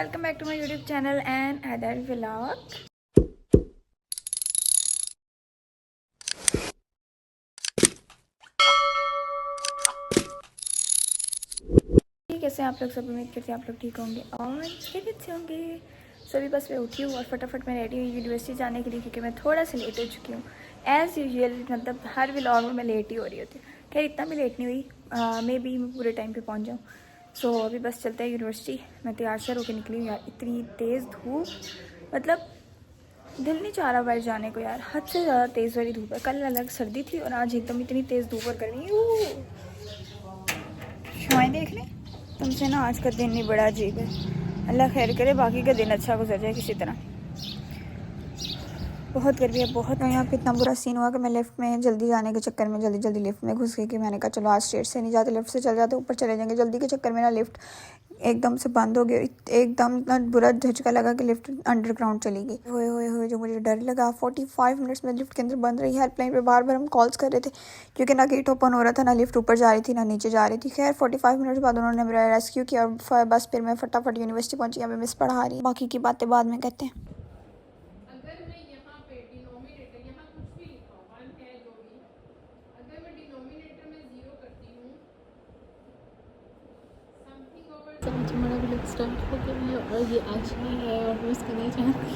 Welcome back to my YouTube channel and other vlog. कैसे आप लोग, सब उम्मीद करते हैं आप लोग ठीक होंगे और खैरियत से होंगे सभी। बस मैं उठी हूँ और फटाफट मैं रेडी हुई यूनिवर्सिटी जाने के लिए, क्योंकि मैं थोड़ा सा लेट हो चुकी हूँ एज़ यूजुअल। मतलब हर व्लॉग में मैं लेट ही हो रही होती हूँ। खैर इतना भी लेट नहीं हुई, मे बी मैं पूरे टाइम पे पहुँच जाऊँ। सो अभी बस चलते हैं यूनिवर्सिटी। मैं तैयार श्यार होकर निकली हूँ यार, इतनी तेज़ धूप, मतलब दिल नहीं चाह रहा बाहर जाने को यार। हद से ज़्यादा तेज़ वाली धूप है। कल अलग सर्दी थी और आज एकदम इतनी तेज़ धूप और गर्मी। शुआएं देख लें तुमसे ना, आज का दिन नहीं बड़ा अजीब है। अल्लाह खैर करे, बाकी का दिन अच्छा गुजर जाए किसी तरह। बहुत गर्मी है बहुत। यहाँ पे इतना बुरा सीन हुआ कि मैं लिफ्ट में जल्दी जाने के चक्कर में जल्दी लिफ्ट में घुस गई। कि मैंने कहा चलो आज स्टेट से नहीं जाते, लिफ्ट से चल जाते, ऊपर चले जाएंगे। जल्दी के चक्कर में ना लिफ्ट एकदम से बंद हो गई। एकदम इतना बुरा झटका लगा कि लिफ्ट अंडरग्राउंड चली गई। होए जो मुझे डर लगा। 45 मिनट्स में लिफ्ट के अंदर बंद रही। हेल्पलाइन पे बार बार हम कॉल्स कर रहे थे, क्योंकि ना गेट ओपन हो रहा था, ना लिफ्ट ऊपर जा रही थी, ना नीचे जा रही थी। खैर 45 मिनट्स बाद उन्होंने मेरा रेस्क्यू किया और बस फिर मैं फटाफट यूनिवर्सिटी पहुंची। यहाँ पे मिस पढ़ा रही है, बाकी की बातें बाद में कहते हैं। आज हमारा व्लॉग स्टार्ट हो गया है और ये आज है और मैं उसको नहीं जानती।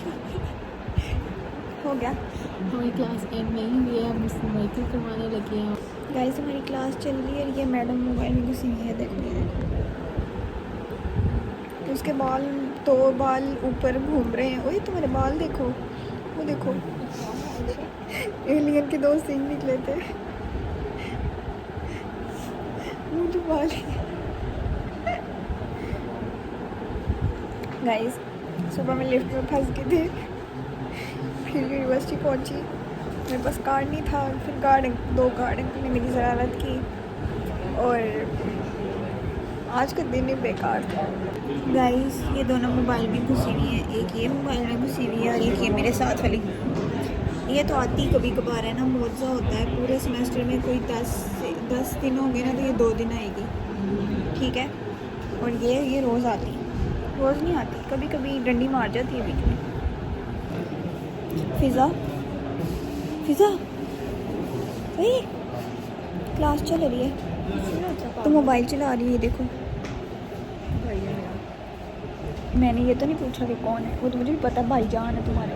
हो गया हमारी क्लास एंड नहीं हुई है, हम उसको माइकल करवाने लगे हैं। गाइस हमारी क्लास चल रही है। ये मैडम मोबाइल में घुसी हुई है, देखो ये देखो। तो उसके बाल, दो बाल ऊपर घूम रहे हैं। ओए तुम्हारे बाल देखो, वो देखो। एलियन के दो सींग निकले थे। मुझे बाल गाइस सुबह मैं लिफ्ट में फंस गई थी, फिर यूनिवर्सिटी पहुंची। मेरे पास कार्ड नहीं था, फिर दो कार्ड ने मेरी ज़रारत की और आज का दिन ही बेकार था। गाइस ये दोनों मोबाइल में घुसी हुई हैं, एक ये मोबाइल में घुसी हुई है और एक ये मेरे साथ वाली। ये तो आती कभी कभार है ना, मुआवजा होता है। पूरे सेमेस्टर में कोई 10 दिन होंगे ना, तो ये 2 दिन आएगी, ठीक है। और ये रोज़ आती, रोज़ नहीं आती, कभी कभी डंडी मार जाती है बीच में। फिज़ा भाई क्लास चल रही है तो मोबाइल चला रही है, देखो। मैंने ये तो नहीं पूछा कि कौन है, वो तो मुझे भी पता, भाईजान है तुम्हारे।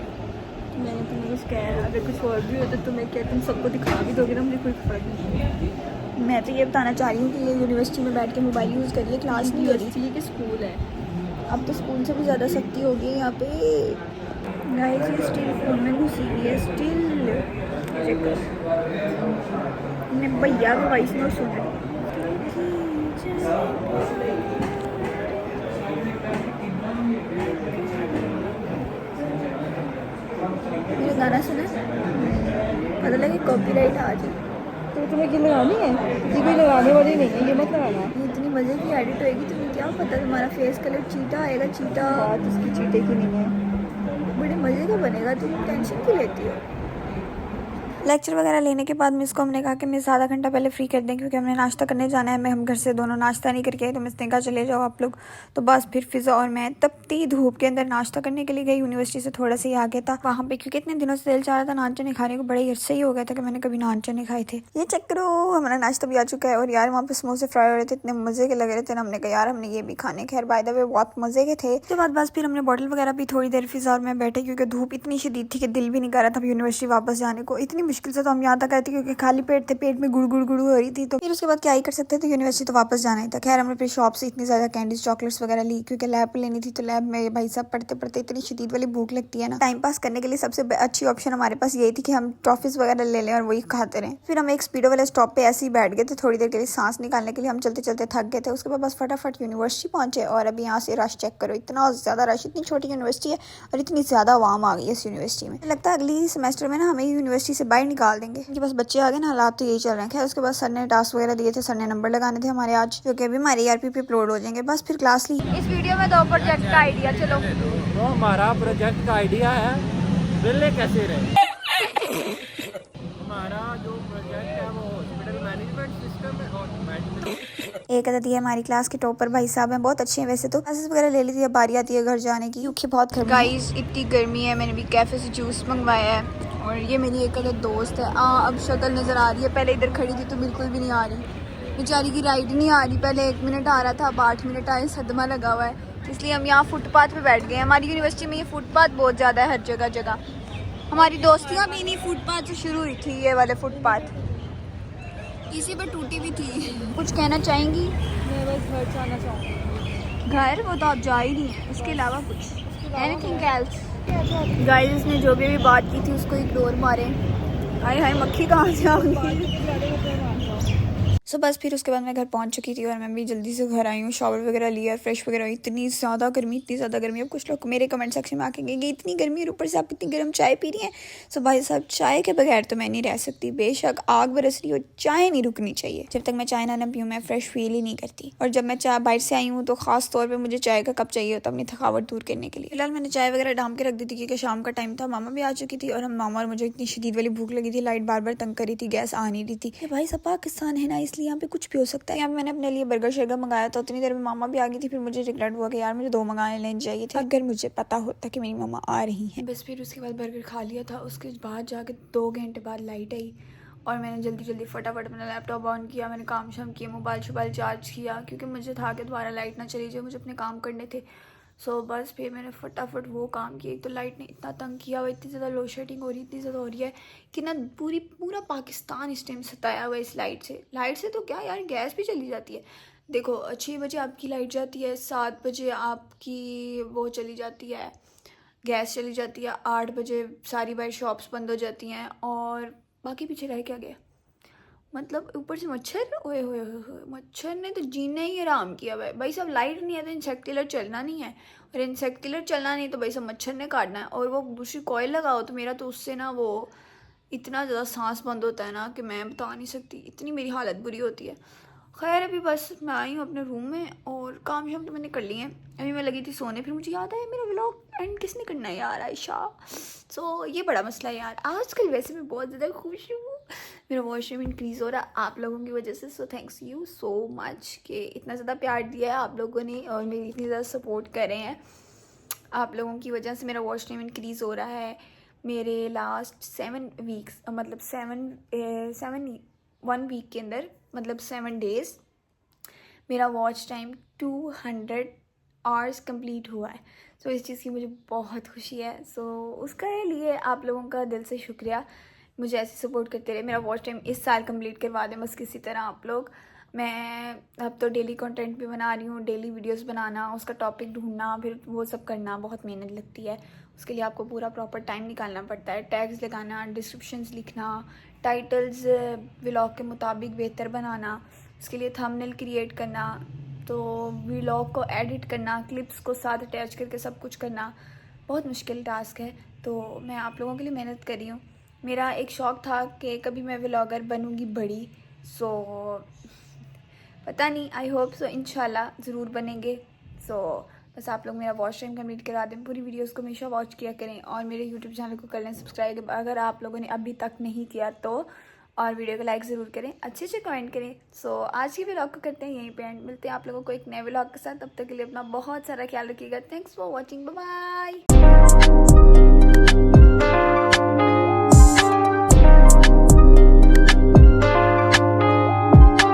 मैंने तुम्हें कुछ कह, अगर कुछ और भी हो तो तुम्हें क्या, तुम सबको दिखा भी दोगे ना, मुझे कोई फर्क नहीं। मैं तो ये बताना चाह रही हूँ कि ये यूनिवर्सिटी में बैठ के मोबाइल यूज़ करिए, क्लास नहीं हो रही। ये कि स्कूल है, अब तो स्कूल से भी ज़्यादा सख्ती होगी यहाँ पे। गाइस ये स्टिल फोन में घुसी हुई है, स्टिल भैया का वॉइस नोट सुन रही। मेरा गाना सुना, पता लगे कॉपीराइट आ जाए। तो तुम्हें क्या लगानी है? ये कोई लगाने वाली नहीं है, ये मत लगाना। ये इतनी मज़े की एडिट होएगी, तुम्हें क्या पता तुम्हारा फेस कलर चीटा आएगा। चीटा बात उसकी चीटे की नहीं है, बड़े मज़े का बनेगा, तुम टेंशन क्यों लेती हो। लेक्चर वगैरह लेने के बाद मिस को हमने कहा कि मिस आधा घंटा पहले फ्री कर दें, क्योंकि हमने नाश्ता करने जाना है। हम घर से दोनों नाश्ता नहीं करके आए, तो मिस ने कहा चले जाओ आप लोग। तो बस फिर फिज़ा और मैं तपती धूप के अंदर नाश्ता करने के लिए गई। यूनिवर्सिटी से थोड़ा सा ही आगे था वहाँ पे, क्योंकि इतने दिनों से दिल चाह रहा था नान चने खाने को। बड़े ही अरसे ही हो गया था कि मैंने कभी नान चने खाए थे। ये चक्करो हमारा नाश्ता भी आ चुका है। और यार वहाँ पे समोसे फ्राई हो रहे थे, इतने मजे के लग रहे थे ना। हमने कहा यार हमने ये भी खाने। खैर बाय द वे बहुत मजे के थे। उसके बाद बस फिर हमने बॉटल वगैरह भी थोड़ी देर फिज़ा और मैं बैठे, क्योंकि धूप इतनी शदीद थी कि दिल भी नहीं कर रहा था यूनिवर्सिटी वापस जाने को। इतनी मुश्किल से तो हम यहाँ तक आए थे, क्योंकि खाली पेट थे, पेट में गुड़ हो रही थी। तो फिर उसके बाद क्या ही कर सकते थे, यूनिवर्सिटी तो वापस जाना ही था। खैर हमने फिर शॉप से इतनी ज्यादा कैंडीज चॉकलेट्स वगैरह ली, क्योंकि लैब लेनी थी। तो लैब में भाई साहब पढ़ते पढ़ते इतनी शदीद वाली भूख लगती है ना, टाइम पास करने के लिए सबसे अच्छी ऑप्शन हमारे पास यही थी कि हम टॉफीज वगैरह ले लें और वही खाते रहें। फिर हम एक स्पीडो वाले स्टॉप पे ऐसे ही बैठ गए थे थोड़ी देर के लिए, सांस निकालने के लिए। हम चलते चलते थक गए थे। उसके बाद बस फटाफट यूनिवर्सिटी पहुंचे। और अभी यहाँ से रश चेक करो, इतना ज्यादा रश। इतनी छोटी यूनिवर्सिटी है और इतनी ज्यादा आवाम आ गई है इस यूनिवर्सिटी में। लगता है अगली सेमेस्टर में ना हमें यूनिवर्सिटी से बाहर निकाल देंगे, क्योंकि बस बच्चे आ गए ना, हालात तो यही चल रहे हैं। खैर उसके बाद सर ने टास्क वगैरह दिए थे, सर ने नंबर लगाने थे हमारे आज, जो कि अभी हमारे ERP पे अपलोड हो जाएंगे। बस फिर क्लास ली। इस वीडियो में 2 प्रोजेक्ट का आइडिया, चलो। तो हमारा प्रोजेक्ट का आइडिया है वेले कैसे रहे। हमारा जो प्रोजेक्ट है वो हॉस्पिटल मैनेजमेंट सिस्टम है और एक अदद ये हमारी क्लास के टॉपर भाई साहब हैं, बहुत अच्छे हैं वैसे तो। क्लासेस वगैरह ले ली थी, अब बारी आती है घर जाने की क्योंकि बहुत गर्मी। गाइस इतनी गर्मी है, मैंने भी कैफे से जूस मंगवाया है और ये मेरी एक अदद दोस्त है। अब शक्ल नज़र आ रही है, पहले इधर खड़ी थी तो बिल्कुल भी नहीं आ रही, बेचारी की राइड नहीं आ रही। पहले 1 मिनट आ रहा था, अब 8 मिनट आए, सदमा लगा हुआ है। इसलिए हम यहाँ फुटपाथ पे बैठ गए। हमारी यूनिवर्सिटी में ये फुटपाथ बहुत ज़्यादा है, हर जगह जगह। हमारी दोस्तियाँ भी इन्हीं फुटपाथ से शुरू हुई थी, ये वाले फुटपाथ इसी पर टूटी भी थी। कुछ कहना चाहेंगी? मैं बस घर जाना चाहूँगी। घर वो तो आप जा ही नहीं है, उसके अलावा कुछ एनीथिंग एल्स? गाइस इसने जो भी बात की थी उसको इग्नोर मारे। हाय हाय मक्खी कहाँ से आ गई। सो बस फिर उसके बाद मैं घर पहुंच चुकी थी और मैं भी जल्दी से घर आई हूँ, शावर वगैरह लिया, फ्रेश वगैरह हुई। इतनी ज़्यादा गर्मी। अब कुछ लोग मेरे कमेंट सेक्शन में आके कहेंगे इतनी गर्मी और ऊपर से आप इतनी गर्म चाय पी रही हैं। सो भाई साहब चाय के बगैर तो मैं नहीं रह सकती, बेशक आग बरस रही हो, चाय नहीं रुकनी चाहिए। जब तक मैं चाय ना पीऊँ मैं फ्रेश फील ही नहीं करती। और जब मैं चाय बाहर से आई हूँ तो खास तौर पर मुझे चाय का कप चाहिए होता अपनी थकावट दूर करने के लिए। फिलहाल मैंने चाय वगैरह डाम के रख दी थी क्योंकि शाम का टाइम था, मामा भी आ चुकी थी और हम मामा और मुझे इतनी शदीद वाली भूख लगी थी, लाइट बार बार तंग करी थी, गैस आ नहीं रही थी। भाई सब पाकिस्तान है ना, इसलिए यहाँ पे कुछ भी हो सकता है। यहाँ मैंने अपने लिए बर्गर शर्गर मंगाया था, उतनी देर में मामा भी आ गई थी। फिर मुझे रिग्रेट हुआ कि यार मुझे 2 मंगाने लेने चाहिए थे अगर मुझे पता होता कि मेरी मामा आ रही हैं। बस फिर उसके बाद बर्गर खा लिया था। उसके बाद जाके 2 घंटे बाद लाइट आई और मैंने जल्दी फटाफट अपना लैपटॉप ऑन किया, मैंने काम शाम किया, मोबाइल चार्ज किया क्योंकि मुझे था कि दोबारा लाइट ना चली जाए, मुझे अपने काम करने थे। सो बस फिर मैंने फटाफट वो काम किया। एक तो लाइट ने इतना तंग किया हुआ, इतनी ज़्यादा लोड शेडिंग हो रही, इतनी ज़्यादा हो रही है कि ना पूरा पाकिस्तान इस टाइम सताया हुआ इस लाइट से तो क्या यार, गैस भी चली जाती है। देखो 6 बजे आपकी लाइट जाती है, 7 बजे आपकी वो चली जाती है, गैस चली जाती है, 8 बजे सारी बाहर शॉप्स बंद हो जाती हैं और बाकी पीछे रह क्या गया। मतलब ऊपर से मच्छर, ओए होए मच्छर ने तो जीना ही आराम किया हुआ है। भाई साहब लाइट नहीं है तो इंसेक्ट किलर चलना नहीं है, और इंसेक्ट किलर चलना नहीं तो भाई साहब मच्छर ने काटना है। और वो दूसरी कॉइल लगाओ तो मेरा तो उससे ना वो इतना ज़्यादा सांस बंद होता है ना कि मैं बता नहीं सकती, इतनी मेरी हालत बुरी होती है। खैर अभी बस मैं आई हूँ अपने रूम में और काम शाम तो मैंने कर लिए हैं। अभी मैं लगी थी सोने, फिर मुझे याद आया मेरा व्लॉग एंड किसने करना है यार, आयशा। सो ये बड़ा मसला है यार। आजकल वैसे मैं बहुत ज़्यादा खुश हूँ, मेरा वॉशरूम इंक्रीज़ हो रहा है आप लोगों की वजह से। So thanks you so much कि इतना ज़्यादा प्यार दिया है आप लोगों ने और मेरी इतनी ज़्यादा सपोर्ट कर रहे हैं। आप लोगों की वजह से मेरा वॉशरूम इंक्रीज़ हो रहा है। मेरे लास्ट 7 वीक्स मतलब 1 वीक के अंदर मतलब 7 डेज़ मेरा वॉच टाइम 200 आवर्स कंप्लीट हुआ है। सो इस चीज़ की मुझे बहुत खुशी है। सो उसका लिए आप लोगों का दिल से शुक्रिया, मुझे ऐसे सपोर्ट करते रहे। मेरा वॉच टाइम इस साल कंप्लीट करवा दें बस किसी तरह आप लोग। मैं अब तो डेली कंटेंट भी बना रही हूँ, डेली वीडियोस बनाना, उसका टॉपिक ढूंढना, फिर वो सब करना बहुत मेहनत लगती है। उसके लिए आपको पूरा प्रॉपर टाइम निकालना पड़ता है, टैग्स लगाना, डिस्क्रिप्शंस लिखना, टाइटल्स व्लॉग के मुताबिक बेहतर बनाना, उसके लिए थंबनेल क्रिएट करना, तो व्लॉग को एडिट करना, क्लिप्स को साथ अटैच करके सब कुछ करना बहुत मुश्किल टास्क है। तो मैं आप लोगों के लिए मेहनत कर रही हूँ। मेरा एक शौक़ था कि कभी मैं व्लॉगर बनूँगी बड़ी। सो पता नहीं, आई होप सो, इंशाल्लाह ज़रूर बनेंगे। सो बस आप लोग मेरा वॉच टाइम कंप्लीट करा दें, पूरी वीडियोस को हमेशा वॉच किया करें और मेरे यूट्यूब चैनल को कर लें सब्सक्राइब अगर आप लोगों ने अभी तक नहीं किया तो, और वीडियो को लाइक ज़रूर करें, अच्छे कमेंट करें। सो आज की व्लॉग को करते हैं यहीं पे एंड, मिलते हैं आप लोगों को एक नए व्लॉग के साथ। तब तक के लिए अपना बहुत सारा ख्याल रखिएगा। Thanks for watching, bye bye.